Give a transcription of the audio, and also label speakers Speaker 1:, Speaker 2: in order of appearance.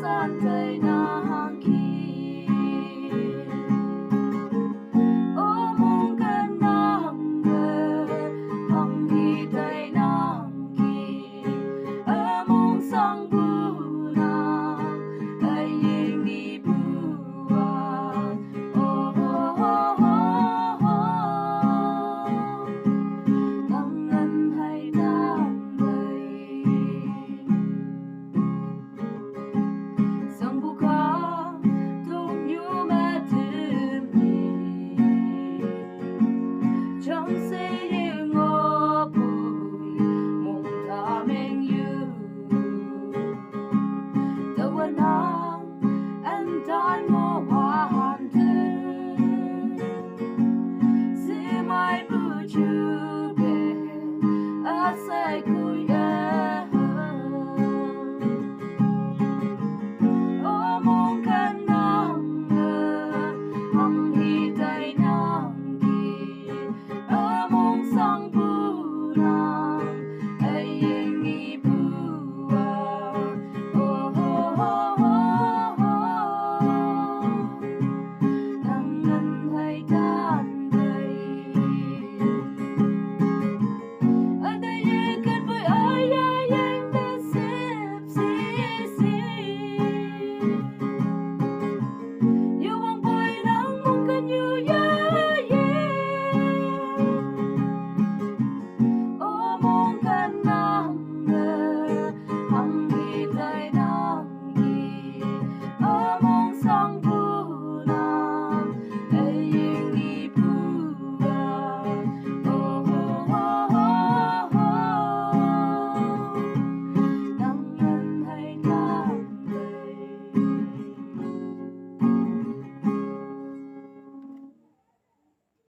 Speaker 1: san tay na hang ki o mong kan na hang hang hi tay na hang ki a mong sang bu na ai yeng ni bu wa oh oh oh oh nang ngân hay đam đầy sang buka tung yu ma tim ni trong se ye ngo bui mong ta meng yu the one and dan mo wan te si mai bu chu be a sai ku ye song